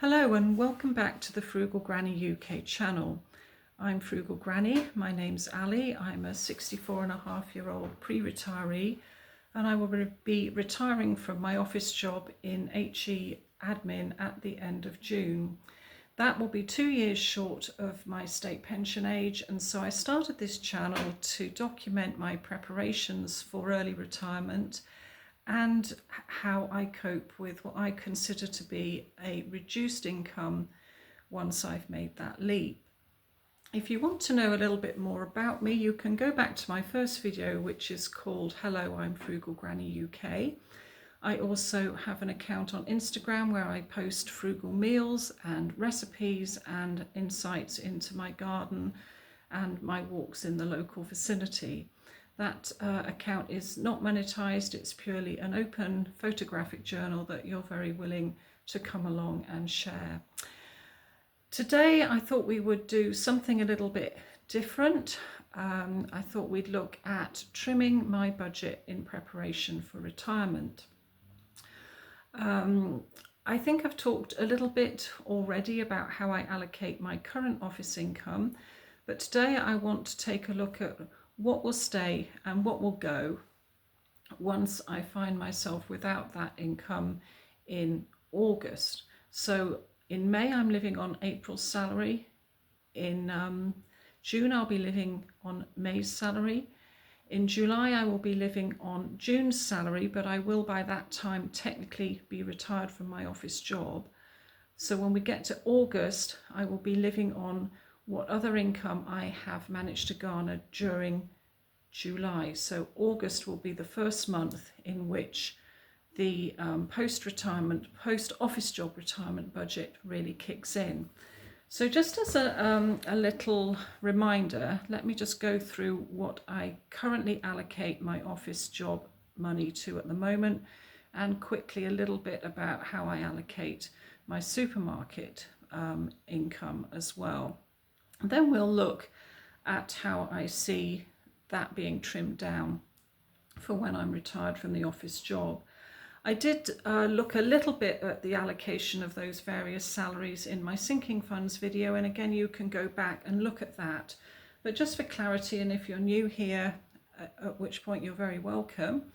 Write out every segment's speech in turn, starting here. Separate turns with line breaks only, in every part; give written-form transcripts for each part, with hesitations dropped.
Hello and welcome back to the Frugal Granny UK channel. I'm Frugal Granny, my name's Ali, I'm a 64-and-a-half-year-old pre-retiree and I will be retiring from my office job in HE admin at the end of June. That will be 2 years short of my state pension age, and so I started this channel to document my preparations for early retirement and how I cope with what I consider to be a reduced income once I've made that leap. If you want to know a little bit more about me, you can go back to my first video, which is called Hello, I'm Frugal Granny UK. I also have an account on Instagram where I post frugal meals and recipes and insights into my garden and my walks in the local vicinity. That account is not monetized, it's purely an open photographic journal that you're very willing to come along and share. Today I thought we would do something a little bit different. I thought we'd look at trimming my budget in preparation for retirement. I think I've talked a little bit already about how I allocate my current office income, but today I want to take a look at what will stay and what will go once I find myself without that income in August. So in May I'm living on April's salary. In June I'll be living on May's salary. In July I will be living on June's salary, but I will by that time technically be retired from my office job. So when we get to August, I will be living on what other income I have managed to garner during July. So August will be the first month in which the post-retirement, post-office job retirement budget really kicks in. So just as a little reminder, let me just go through what I currently allocate my office job money to at the moment, and quickly a little bit about how I allocate my supermarket income as well. And then we'll look at how I see that being trimmed down for when I'm retired from the office job. I did look a little bit at the allocation of those various salaries in my sinking funds video, and again you can go back and look at that. But just for clarity, and if you're new here, at which point you're very welcome,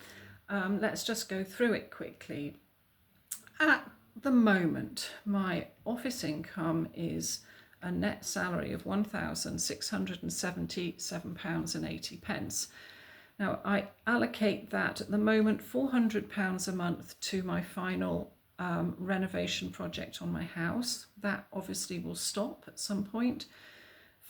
let's just go through it quickly. At the moment, my office income is a net salary of £1,677.80. Now I allocate that at the moment £400 a month to my final renovation project on my house. That obviously will stop at some point.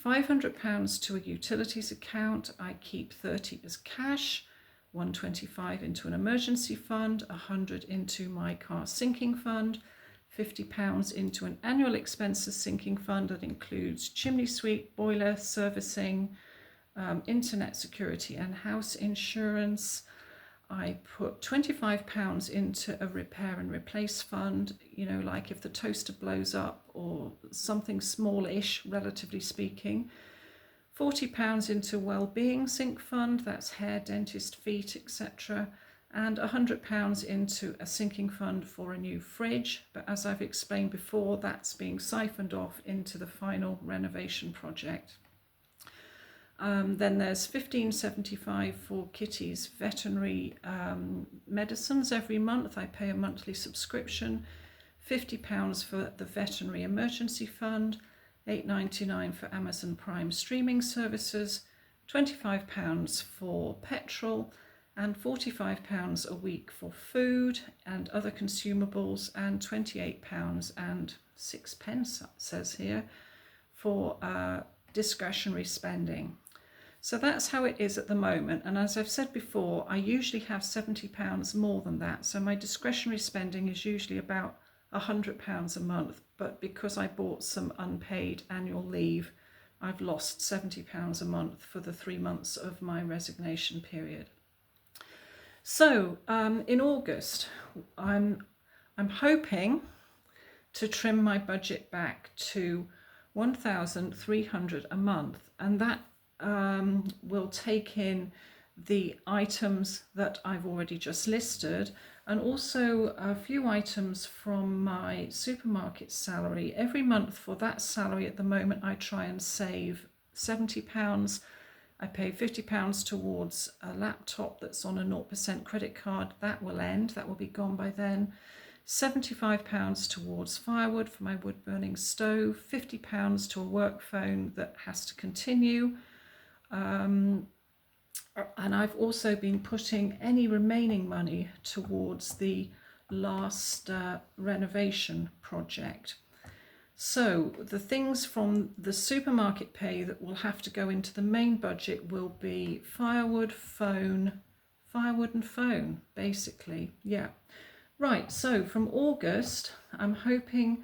£500 to a utilities account. I keep 30 as cash, 125 into an emergency fund, 100 into my car sinking fund, £50 into an annual expenses sinking fund that includes chimney sweep, boiler, servicing, internet security and house insurance. I put £25 into a repair and replace fund, you know, like if the toaster blows up or something smallish, relatively speaking. £40 into well-being sink fund, that's hair, dentist, feet, etc. And £100 into a sinking fund for a new fridge. But as I've explained before, that's being siphoned off into the final renovation project. Then there's £15.75 for Kitty's veterinary medicines every month. I pay a monthly subscription. £50 for the veterinary emergency fund, £8.99 for Amazon Prime streaming services, £25 for petrol, and £45 a week for food and other consumables, and £28.06, says here, for discretionary spending. So that's how it is at the moment, and as I've said before, I usually have £70 more than that, so my discretionary spending is usually about £100 a month, but because I bought some unpaid annual leave, I've lost £70 a month for the 3 months of my resignation period. So in August, I'm hoping to trim my budget back to £1,300 a month, and that will take in the items that I've already just listed, and also a few items from my supermarket salary. Every month for that salary at the moment, I try and save £70. I pay £50 towards a laptop that's on a 0% credit card. That will end, that will be gone by then. £75 towards firewood for my wood burning stove, £50 to a work phone that has to continue. And I've also been putting any remaining money towards the last renovation project. So the things from the supermarket pay that will have to go into the main budget will be firewood and phone, basically. Yeah. Right, so from August, I'm hoping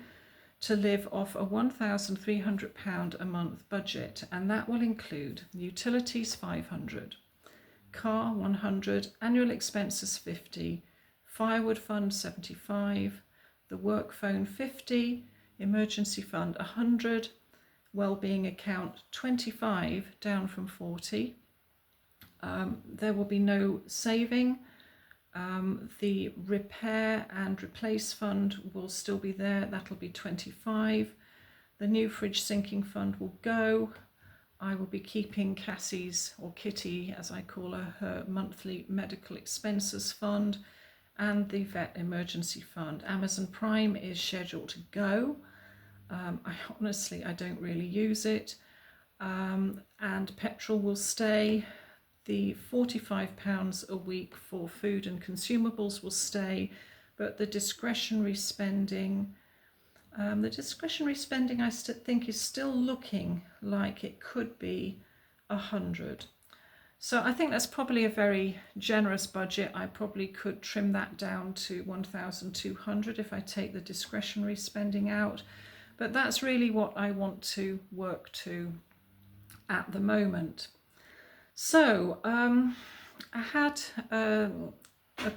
to live off a £1,300 a month budget, and that will include utilities £500, car £100, annual expenses £50, firewood fund £75, the work phone £50, emergency fund £100, well-being account £25, down from £40. There will be no saving. The repair and replace fund will still be there. That'll be £25. The new fridge sinking fund will go. I will be keeping Cassie's, or Kitty as I call her monthly medical expenses fund, and the vet emergency fund. Amazon Prime is scheduled to go. I don't really use it. And petrol will stay. The £45 a week for food and consumables will stay, but the discretionary spending I think is still looking like it could be 100. So I think that's probably a very generous budget. I probably could trim that down to 1,200 if I take the discretionary spending out. But that's really what I want to work to at the moment. So I had a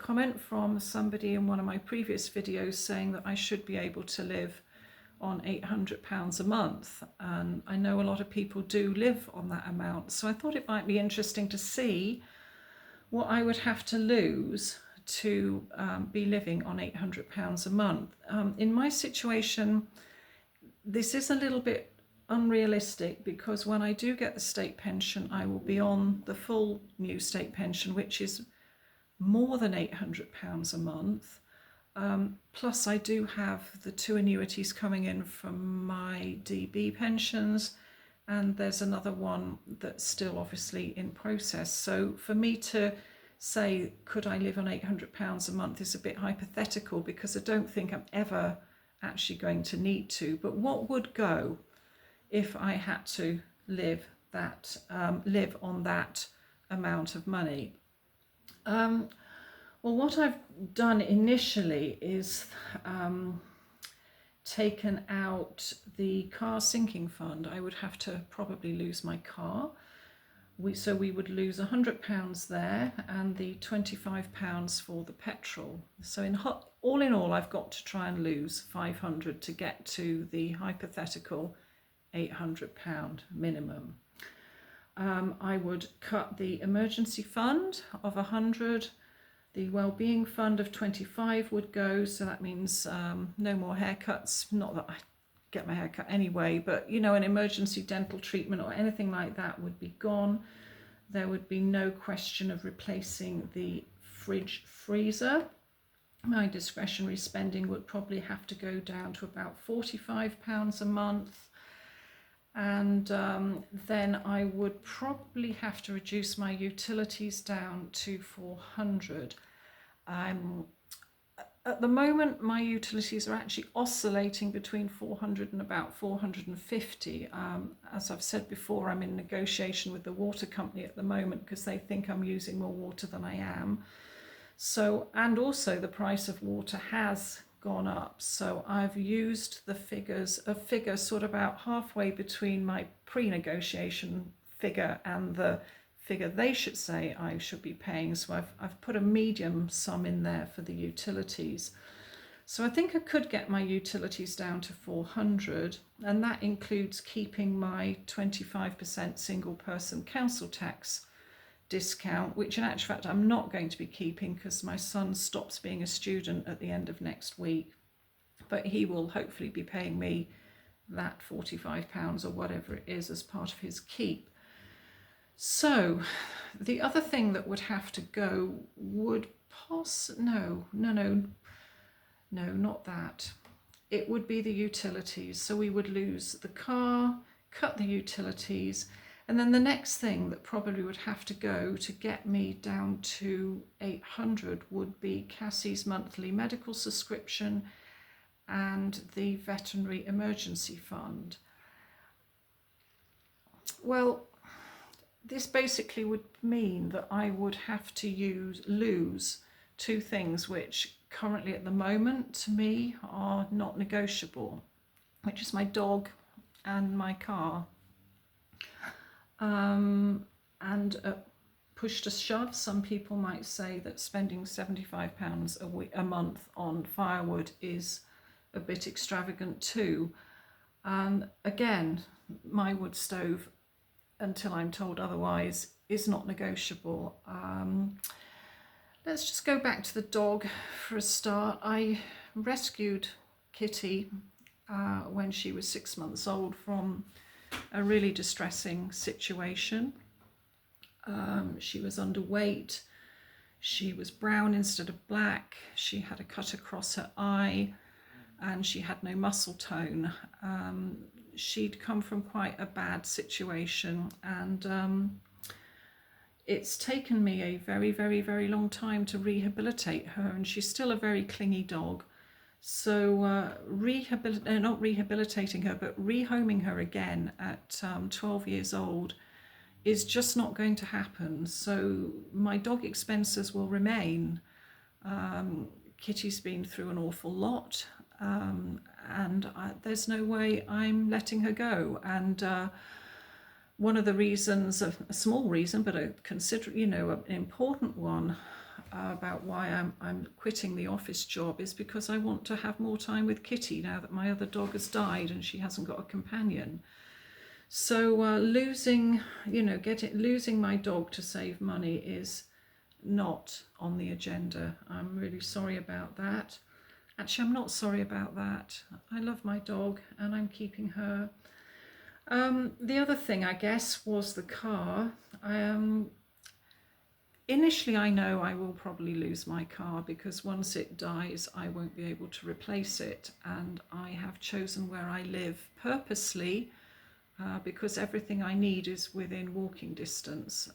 comment from somebody in one of my previous videos saying that I should be able to live on £800 a month, and I know a lot of people do live on that amount, so I thought it might be interesting to see what I would have to lose to be living on £800 a month. In my situation, this is a little bit unrealistic, because when I do get the state pension, I will be on the full new state pension, which is more than £800 a month. Plus I do have the two annuities coming in from my DB pensions, and there's another one that's still obviously in process. So for me to say, could I live on £800 a month, is a bit hypothetical, because I don't think I'm ever actually going to need to. But what would go if I had to live on that amount of money? Well, what I've done initially is taken out the car sinking fund. I would have to probably lose my car. So we would lose £100 there, and the £25 for the petrol. So all in all, I've got to try and lose £500 to get to the hypothetical £800 minimum. I would cut the emergency fund of 100. The well-being fund of 25 would go, so that means no more haircuts. Not that I get my hair cut anyway, but an emergency dental treatment or anything like that would be gone. There would be no question of replacing the fridge freezer. My discretionary spending would probably have to go down to about £45 a month. And then I would probably have to reduce my utilities down to 400. At the moment, my utilities are actually oscillating between 400 and about 450. As I've said before, I'm in negotiation with the water company at the moment because they think I'm using more water than I am. So, and also the price of water has gone up. So I've used a figure sort of about halfway between my pre-negotiation figure and the figure they should say I should be paying. So I've put a medium sum in there for the utilities. So I think I could get my utilities down to 400, and that includes keeping my 25% single person council tax discount, which in actual fact I'm not going to be keeping because my son stops being a student at the end of next week. But he will hopefully be paying me that £45 or whatever it is as part of his keep. So the other thing that would have to go would no, not that. It would be the utilities. So we would lose the car, cut the utilities, and then the next thing that probably would have to go to get me down to 800 would be Cassie's monthly medical subscription and the veterinary emergency fund. Well, this basically would mean that I would have to lose two things which currently at the moment to me are not negotiable, which is my dog and my car. And push to shove, some people might say that spending £75 a month on firewood is a bit extravagant too. Again, my wood stove, until I'm told otherwise, is not negotiable. Let's just go back to the dog for a start. I rescued Kitty when she was 6 months old from a really distressing situation. She was underweight, she was brown instead of black, she had a cut across her eye, and she had no muscle tone. She'd come from quite a bad situation, and it's taken me a very, very, very long time to rehabilitate her, and she's still a very clingy dog. So not rehabilitating her, but rehoming her again at 12 years old is just not going to happen. So my dog expenses will remain. Kitty's been through an awful lot, and there's no way I'm letting her go. And one of the reasons, a small reason, but an important one, about why I'm quitting the office job is because I want to have more time with Kitty now that my other dog has died and she hasn't got a companion. So losing my dog to save money is not on the agenda. I'm really sorry about that. Actually, I'm not sorry about that. I love my dog and I'm keeping her. The other thing, I guess, was the car. Initially, I know I will probably lose my car because once it dies, I won't be able to replace it. And I have chosen where I live purposely because everything I need is within walking distance.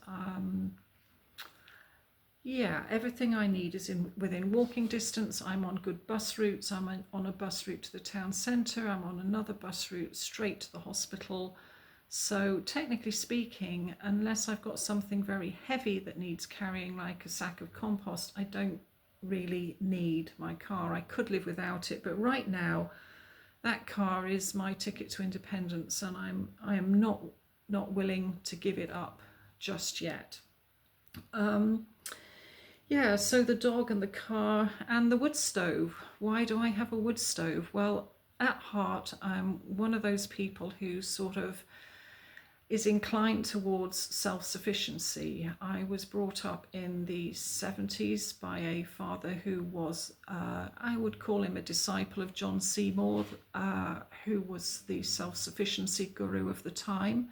Everything I need is within walking distance. I'm on good bus routes. I'm on a bus route to the town centre. I'm on another bus route straight to the hospital. So technically speaking, unless I've got something very heavy that needs carrying, like a sack of compost, I don't really need my car. I could live without it, but right now that car is my ticket to independence, and I am not willing to give it up just yet. So the dog and the car and the wood stove. Why do I have a wood stove? Well, at heart, I'm one of those people who sort of is inclined towards self-sufficiency. I was brought up in the 70s by a father who was, I would call him a disciple of John Seymour, who was the self-sufficiency guru of the time.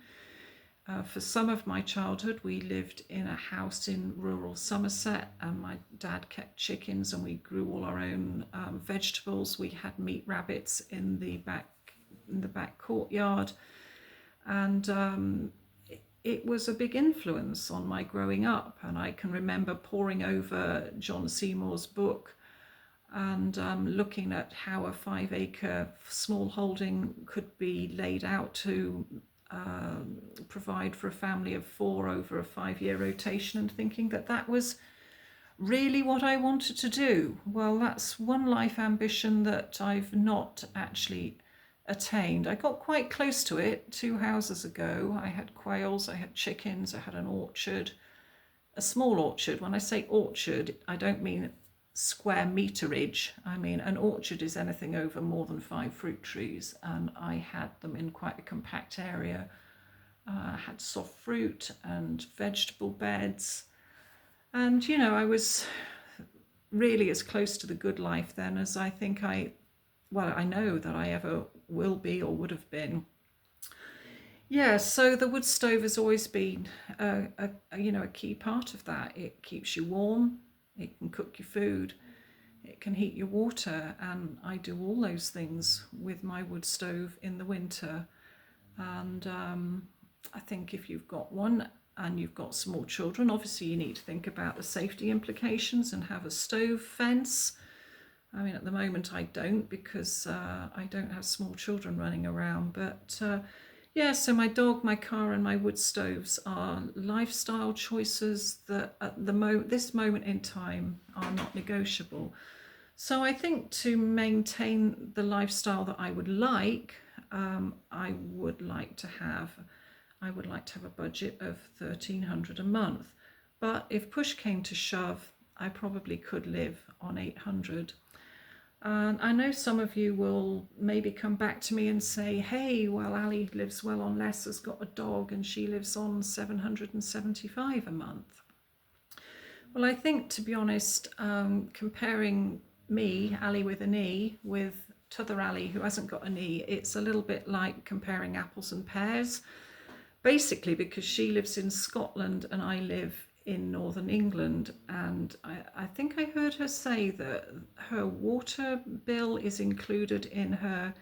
For some of my childhood, we lived in a house in rural Somerset, and my dad kept chickens and we grew all our own vegetables. We had meat rabbits in the back courtyard. And it was a big influence on my growing up. And I can remember poring over John Seymour's book and looking at how a 5-acre small holding could be laid out to provide for a family of 4 over a 5-year rotation, and thinking that was really what I wanted to do. Well, that's one life ambition that I've not actually attained. I got quite close to it 2 houses ago. I had quails, I had chickens, I had an orchard, a small orchard. When I say orchard, I don't mean square meterage. I mean an orchard is anything over more than 5 fruit trees, and I had them in quite a compact area had soft fruit and vegetable beds. And, you know, I was really as close to the good life then as I think I know that I ever will be or would have been. Yeah, so the wood stove has always been a key part of that. It keeps you warm, it can cook your food, it can heat your water, and I do all those things with my wood stove in the winter. And I think if you've got one and you've got small children, obviously you need to think about the safety implications and have a stove fence. I mean, at the moment I don't, because I don't have small children running around. But yeah, so my dog, my car, and my wood stoves are lifestyle choices that at this moment in time are not negotiable. So I think to maintain the lifestyle that I would like, I would like to have a budget of 1,300 a month. But if push came to shove, I probably could live on 800. And I know some of you will maybe come back to me and say, hey, well, Ali lives well on less, has got a dog, and she lives on 775 a month. Well, I think, to be honest, comparing me, Ali with an E, with t'other Ali who hasn't got an E, it's a little bit like comparing apples and pears. Basically, because she lives in Scotland and I live in northern England, and I think I heard her say that her water bill is included in her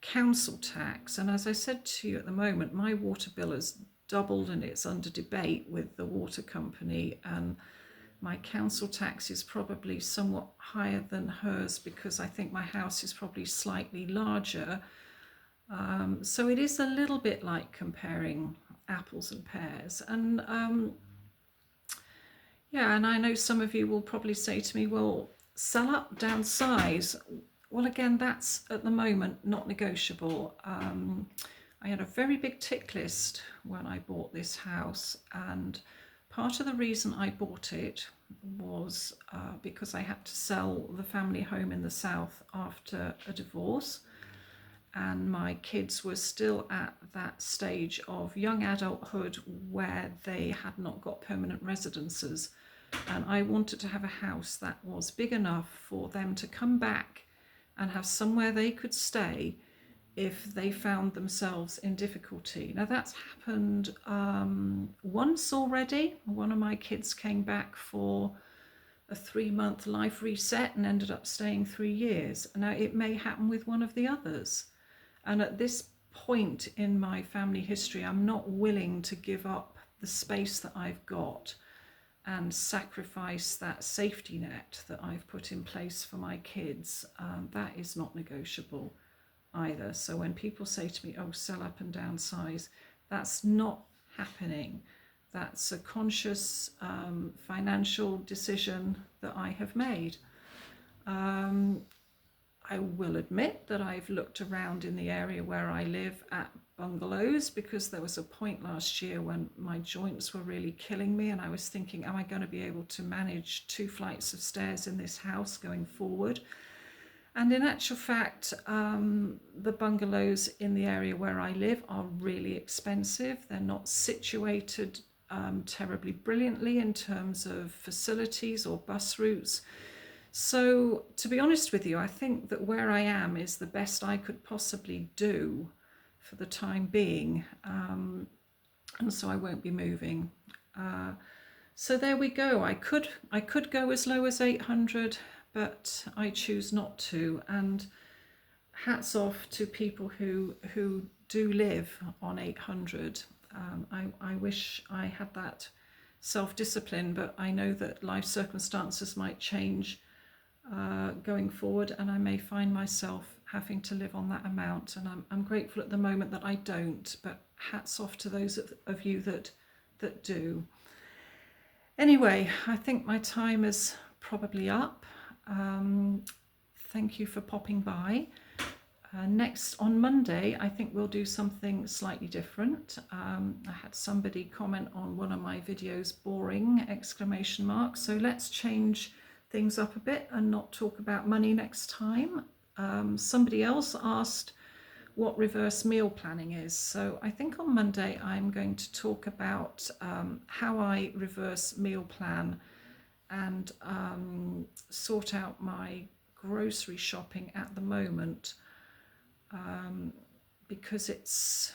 council tax. And as I said to you, at the moment my water bill has doubled and it's under debate with the water company, and my council tax is probably somewhat higher than hers because I think my house is probably slightly larger. So it is a little bit like comparing apples and pears. And yeah, and I know some of you will probably say to me, well, sell up, downsize. Well, again, that's at the moment not negotiable. I had a very big tick list when I bought this house, and part of the reason I bought it was because I had to sell the family home in the south after a divorce, and my kids were still at that stage of young adulthood where they had not got permanent residences. And I wanted to have a house that was big enough for them to come back and have somewhere they could stay if they found themselves in difficulty. Now, that's happened once already. One of my kids came back for a 3-month life reset and ended up staying 3 years. Now, it may happen with one of the others. And at this point in my family history, I'm not willing to give up the space that I've got and sacrifice that safety net that I've put in place for my kids. That is not negotiable either. So when people say to me, oh, sell up and downsize, that's not happening. That's a conscious financial decision that I have made. I will admit that I've looked around in the area where I live at bungalows, because there was a point last year when my joints were really killing me and I was thinking, am I going to be able to manage 2 flights of stairs in this house going forward? And in actual fact, the bungalows in the area where I live are really expensive. They're not situated terribly brilliantly in terms of facilities or bus routes. So to be honest with you, I think that where I am is the best I could possibly do for the time being, and so I won't be moving. So there we go. I could go as low as 800, but I choose not to. And hats off to people who do live on 800. I wish I had that self-discipline, but I know that life circumstances might change going forward, and I may find myself having to live on that amount, and I'm grateful at the moment that I don't, but hats off to those of you that do. Anyway, I think my time is probably up. Thank you for popping by. Next, on Monday, I think we'll do something slightly different. I had somebody comment on one of my videos, boring, exclamation mark. So let's change things up a bit and not talk about money next time. Somebody else asked what reverse meal planning is. So I think on Monday I'm going to talk about how I reverse meal plan and sort out my grocery shopping at the moment, because it's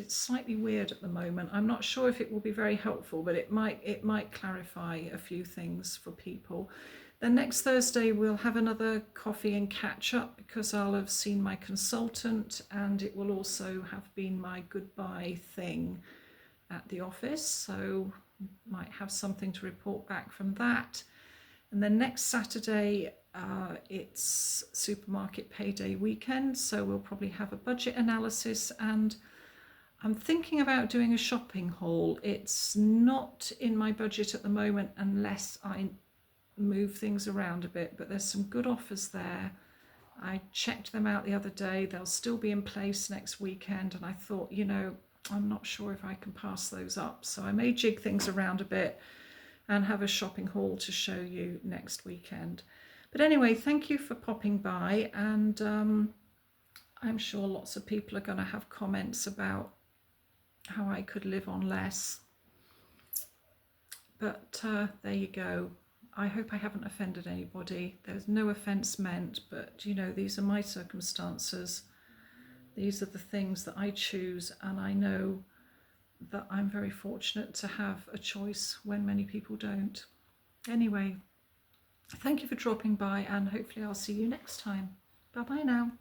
slightly weird at the moment. I'm not sure if it will be very helpful, but it might clarify a few things for people. Then next Thursday we'll have another coffee and catch up, because I'll have seen my consultant, and it will also have been my goodbye thing at the office, so might have something to report back from that. And then next Saturday it's supermarket payday weekend, so we'll probably have a budget analysis, and I'm thinking about doing a shopping haul. It's not in my budget at the moment unless I move things around a bit, but there's some good offers there. I checked them out the other day. They'll still be in place next weekend, and I thought, I'm not sure if I can pass those up, so I may jig things around a bit and have a shopping haul to show you next weekend. But anyway, thank you for popping by, and I'm sure lots of people are going to have comments about how I could live on less. But there you go. I hope I haven't offended anybody. There's no offence meant, but these are my circumstances. These are the things that I choose, and I know that I'm very fortunate to have a choice when many people don't. Anyway, thank you for dropping by, and hopefully I'll see you next time. Bye bye now.